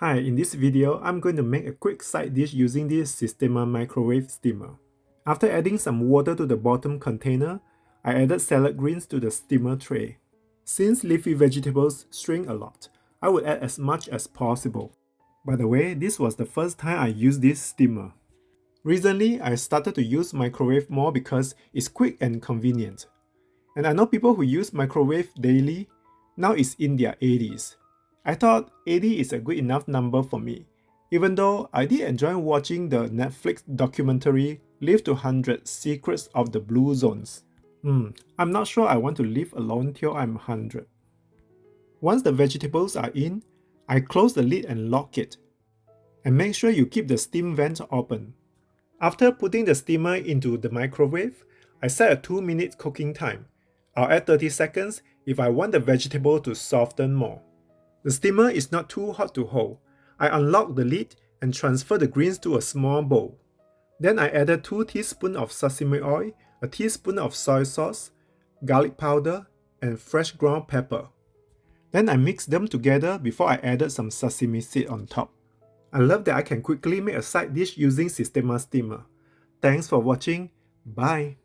Hi, in this video, I'm going to make a quick side dish using this Sistema Microwave Steamer. After adding some water to the bottom container, I added salad greens to the steamer tray. Since leafy vegetables shrink a lot, I would add as much as possible. By the way, this was the first time I used this steamer. Recently, I started to use microwave more because it's quick and convenient. And I know people who use microwave daily, now it's in their 80s. I thought 80 is a good enough number for me, even though I did enjoy watching the Netflix documentary Live to 100 Secrets of the Blue Zones. I'm not sure I want to live alone till I'm 100. Once the vegetables are in, I close the lid and lock it. And make sure you keep the steam vent open. After putting the steamer into the microwave, I set a 2-minute cooking time. I'll add 30 seconds if I want the vegetable to soften more. The steamer is not too hot to hold. I unlock the lid and transfer the greens to a small bowl. Then I added 2 teaspoons of sesame oil, a teaspoon of soy sauce, garlic powder, and fresh ground pepper. Then I mixed them together before I added some sesame seed on top. I love that I can quickly make a side dish using Sistema Steamer. Thanks for watching. Bye.